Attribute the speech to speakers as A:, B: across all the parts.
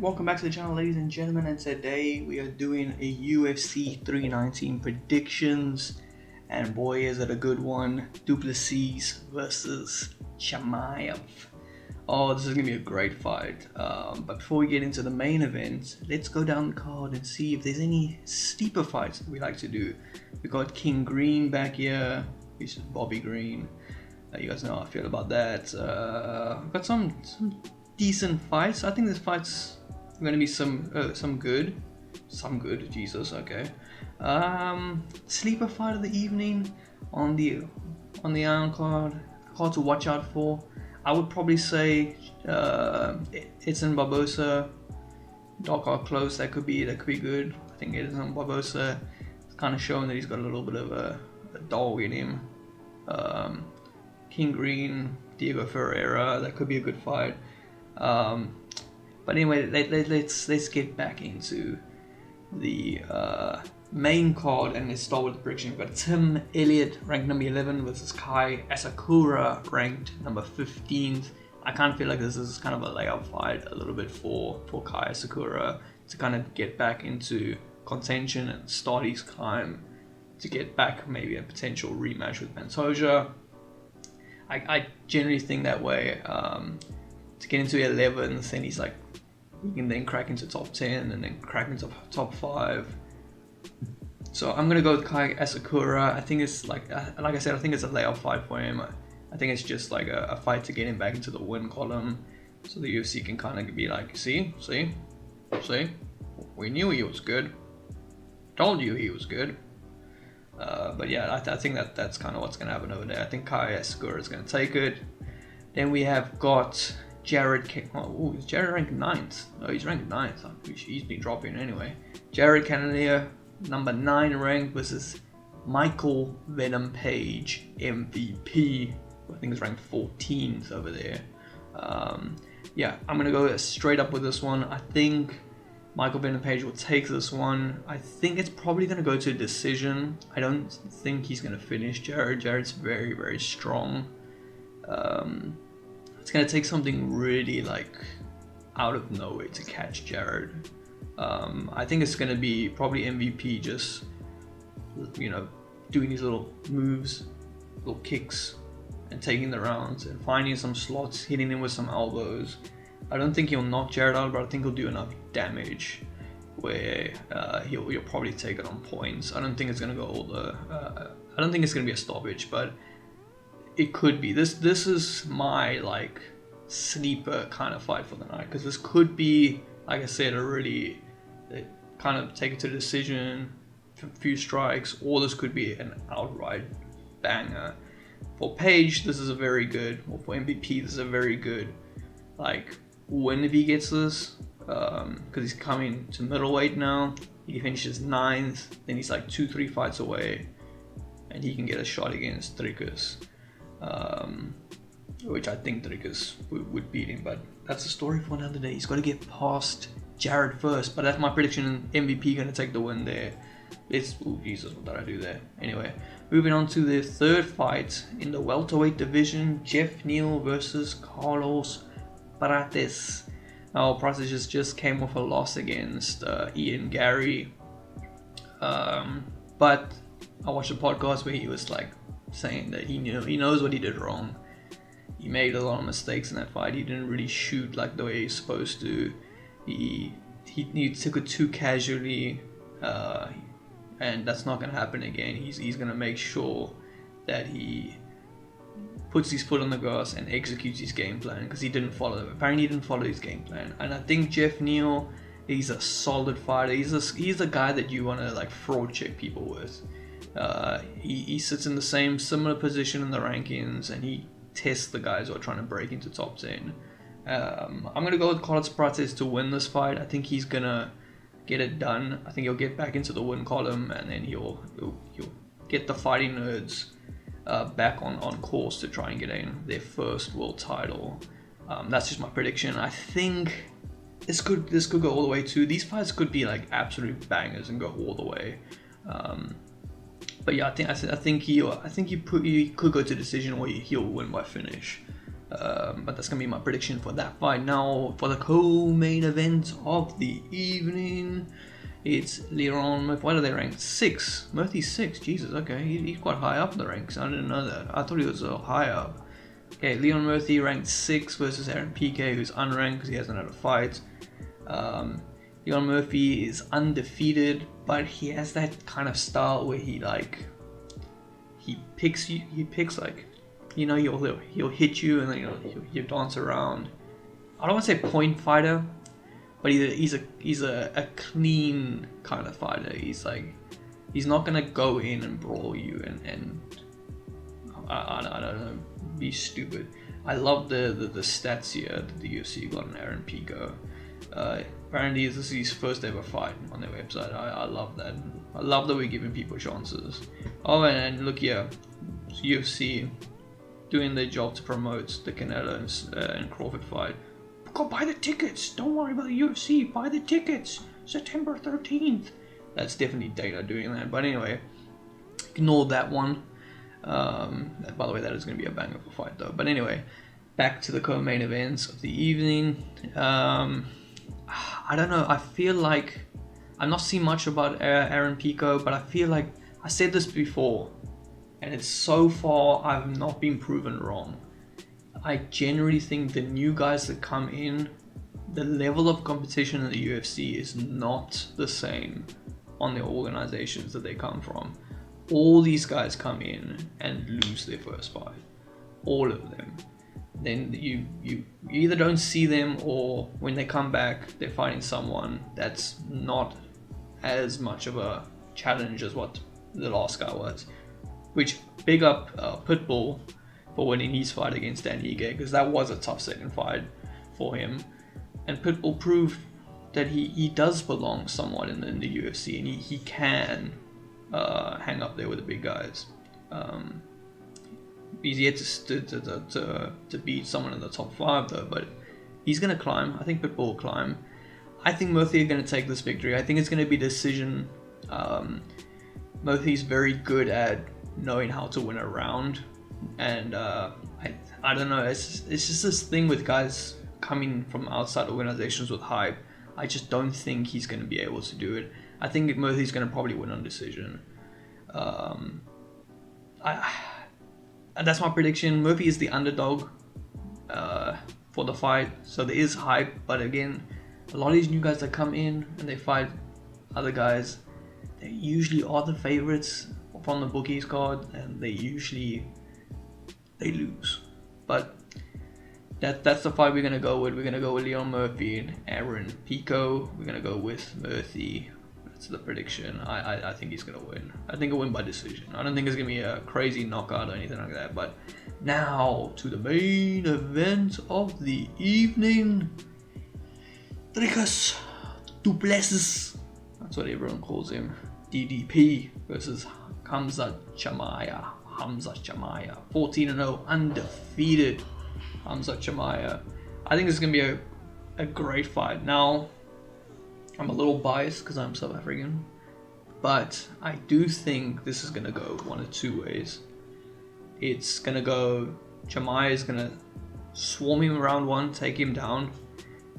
A: welcome back to the channel, ladies and gentlemen, and today we are doing a UFC 319 predictions, and boy is it a good one. Duplessis versus Chimaev. Oh, this is gonna be a great fight. But before we get into the main event, let's go down the card and see if there's any steeper fights that we like to do. We got King Green back here, which is Bobby Green. You guys know how I feel about that. We've got some decent fights. I think this fight's going to be some good. Jesus, okay. Sleeper fight of the evening on the Iron card to watch out for. I would probably say Edson Barbosa, dark art close. That could be good. I think Edson Barbosa is kind of showing that he's got a little bit of a dog in him. King Green, Diego Ferreira, that could be a good fight. But anyway, let's get back into the main card, and let's start with the prediction. We've got Tim Elliott ranked number 11 versus Kai Asakura ranked number 15th. I kind of feel like this is kind of a layup fight a little bit for Kai Asakura to kind of get back into contention and start his climb to get back maybe a potential rematch with Pantoja. I generally think that way. To get into 11th, then he's like, he can then crack into top 10 and then crack into top 5. So I'm gonna go with Kai Asakura. I think it's like I said, I think it's a layup fight for him. I think it's just like a fight to get him back into the win column, so the UFC can kind of be like, see, we knew he was good, told you he was good. But yeah, I think that's kind of what's gonna happen over there. I think Kai Asakura is gonna take it. Then we have got Jared. Is Jared ranked 9th? No, he's ranked 9th. He's been dropping anyway. Jared Cannonier, number 9 ranked, versus Michael Venom Page, MVP, who I think is ranked 14th over there. Yeah, I'm gonna go straight up with this one. I think Michael Venom Page will take this one. I think it's probably gonna go to a decision. I don't think he's gonna finish Jared. Jared's very, very strong. It's gonna take something really like out of nowhere to catch Jared. I think it's gonna be probably MVP just, doing these little moves, little kicks, and taking the rounds and finding some slots, hitting him with some elbows. I don't think he'll knock Jared out, but I think he'll do enough damage where he'll probably take it on points. I don't think it's gonna go all the. I don't think it's gonna be a stoppage, but it could be. This is my like sleeper kind of fight for the night, because this could be, like I said, a really kind of take it to the decision, a few strikes, or this could be an outright banger. For Page, this is a very good, or for MVP, this is a very good like win if he gets this, because he's coming to middleweight now. He finishes 9th, then he's like 2-3 fights away, and he can get a shot against Dricus. Which I think Dricus would beat him, but that's a story for another day. He's got to get past Jared first, but that's my prediction. MVP going to take the win there. Oh Jesus, what did I do there? Anyway, moving on to the third fight in the welterweight division, Jeff Neal versus Carlos Prates. Now, Prates just came off a loss against Ian Gary, but I watched a podcast where he was like saying that he knows what he did wrong. He made a lot of mistakes in that fight. He didn't really shoot like the way he's supposed to. He took it too casually, and that's not gonna happen again. He's gonna make sure that he puts his foot on the gas and executes his game plan, because apparently he didn't follow his game plan. And I think Jeff Neal, he's a solid fighter. He's a guy that you want to like fraud check people with. He sits in the similar position in the rankings, and he tests the guys who are trying to break into top 10. I'm gonna go with Carlos Prates to win this fight. I think he's gonna get it done. I think he'll get back into the win column, and then he'll get the fighting nerds back on course to try and get in their first world title. That's just my prediction. I think this could go all the way too. These fights could be like absolute bangers and go all the way. But yeah, I think he could go to decision, or he'll win by finish. But that's gonna be my prediction for that fight. Now for the co-main event of the evening, it's Leon Murphy. Why are they ranked 6? Murphy's 6. Jesus, okay, he's quite high up in the ranks. I didn't know that. I thought he was higher up. Okay, Leon Murphy ranked 6 versus Aaron PK, who's unranked because he hasn't had a fight. Leon Murphy is undefeated, but he has that kind of style where he picks like, you know, he'll hit you and then he'll dance around. I don't want to say point fighter, but he's a clean kind of fighter. He's not gonna go in and brawl you and I don't know, be stupid. I love the stats here that the UFC got on Aaron Pico. Apparently this is his first ever fight on their website. I love that. I love that we're giving people chances. Oh, and look here, UFC doing their job to promote the Canelo and Crawford fight. Go buy the tickets. Don't worry about the UFC. Buy the tickets. September 13th. That's definitely Dana doing that. But anyway, ignore that one. By the way, that is going to be a banger of a fight though. But anyway, back to the co-main events of the evening. I don't know. I feel like I'm not seeing much about Aaron Pico, but I feel like I said this before, and it's so far I've not been proven wrong. I generally think the new guys that come in, the level of competition in the UFC is not the same on the organizations that they come from. All these guys come in and lose their first fight. All of them. Then you either don't see them, or when they come back, they're fighting someone that's not as much of a challenge as what the last guy was. Which, big up Pitbull for winning his fight against Dan Ige, because that was a tough second fight for him. And Pitbull proved that he does belong somewhat in the UFC, and he can hang up there with the big guys. He's yet to beat someone in the top 5 though, but he's going to climb. I think Pitbull will climb. I think Murphy are going to take this victory. I think it's going to be decision. Murphy's very good at knowing how to win a round, and I don't know, it's just this thing with guys coming from outside organizations with hype. I just don't think he's going to be able to do it. I think Murphy's going to probably win on decision. That's my prediction. Murphy is the underdog for the fight, so there is hype, but again, a lot of these new guys that come in and they fight other guys, they usually are the favorites from the bookies card, and they lose. But that's the fight we're gonna go with. We're gonna go with Leon Murphy and Aaron Pico. We're gonna go with Murphy. That's the prediction. I think he's gonna win. I think he'll win by decision. I don't think it's gonna be a crazy knockout or anything like that. But now to the main event of the evening. Dricus du Plessis. That's what everyone calls him. DDP versus Khamzat Chimaev. 14-0, undefeated Khamzat Chimaev. I think this is going to be a great fight. Now, I'm a little biased because I'm South African, but I do think this is going to go one of two ways. It's going to go, Chimaev is going to swarm him round 1, take him down,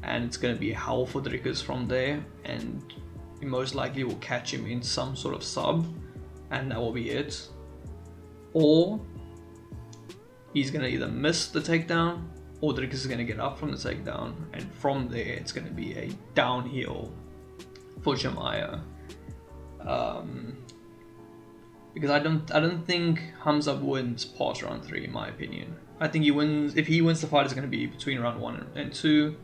A: and it's going to be a howl for Dricus from there, and he most likely will catch him in some sort of sub, and that will be it. Or he's going to either miss the takedown, or Dricus is going to get up from the takedown, and from there it's going to be a downhill for Chimaev. Because I don't think Khamzat wins past round 3 in my opinion. I think he wins, if he wins the fight, it's going to be between round 1 and 2.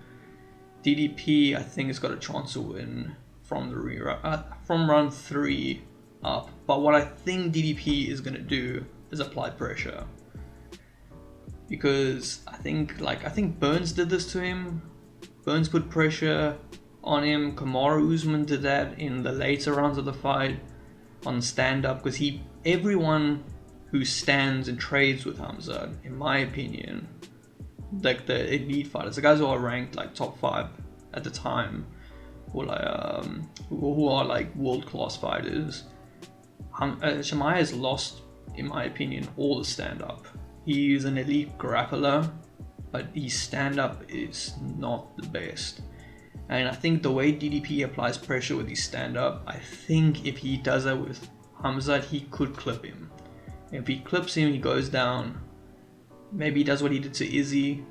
A: DDP I think has got a chance to win from round 3 up. But what I think DDP is going to do is apply pressure, because I think Burns did this to him. Burns put pressure on him. Kamaru Usman did that in the later rounds of the fight on stand up, because everyone who stands and trades with Khamzat, in my opinion, like the elite fighters, the guys who are ranked like top 5 at the time, or like who are like world class fighters, Chimaev has lost, in my opinion, all the stand up. He is an elite grappler, but his stand-up is not the best. And I think the way DDP applies pressure with his stand-up, I think if he does that with Khamzat, he could clip him. If he clips him, he goes down. Maybe he does what he did to Izzy,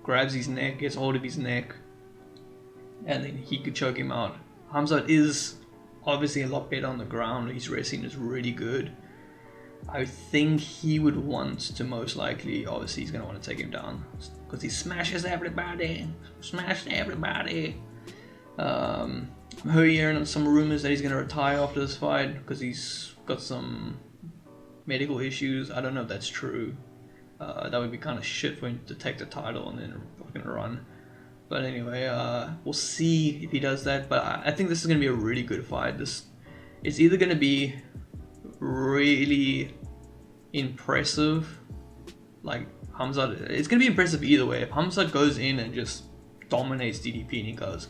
A: grabs his neck, gets hold of his neck, and then he could choke him out. Khamzat is obviously a lot better on the ground. His wrestling is really good. I think he would want to most likely, obviously he's going to want to take him down because he smashes everybody. I'm hearing some rumors that he's going to retire after this fight because he's got some medical issues. I don't know if that's true. That would be kind of shit for him to take the title and then fucking run. But anyway, we'll see if he does that. But I think this is going to be a really good fight. It's either going to be really impressive, like Khamzat. It's going to be impressive either way. If Khamzat goes in and just dominates DDP and he goes,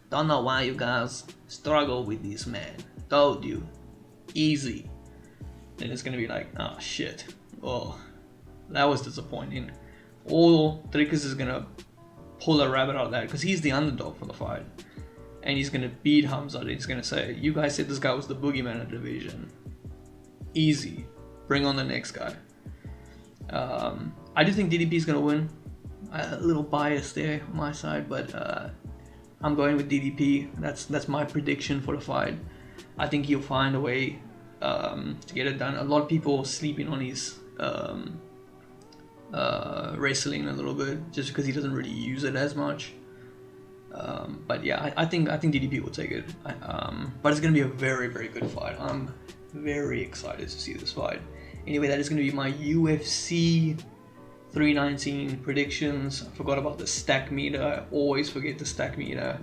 A: "Don't know why you guys struggle with this man. Told you. Easy." Then it's going to be like, oh shit. Oh, that was disappointing. Or Trikas is going to pull a rabbit out of that because he's the underdog for the fight. And he's going to beat Khamzat. He's going to say, "You guys said this guy was the boogeyman of the division. Easy. Bring on the next guy." I do think DDP is going to win. A little bias there on my side, but I'm going with DDP. That's my prediction for the fight. I think he'll find a way to get it done. A lot of people are sleeping on his wrestling a little bit just because he doesn't really use it as much. But yeah, I think DDP will take it. But it's going to be a very, very good fight. I'm very excited to see this fight. Anyway, that is going to be my UFC 319 predictions. I forgot about the stack meter. I always forget the stack meter.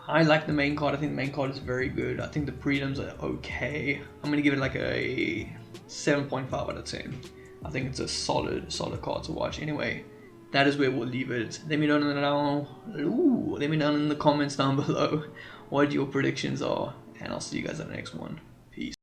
A: I like the main card. I think the main card is very good. I think the prelims are okay. I'm going to give it like a 7.5 out of 10. I think it's a solid card to watch. Anyway, that is where we'll leave it. Let me know in the comments down below what your predictions are, and I'll see you guys at the next one. Peace.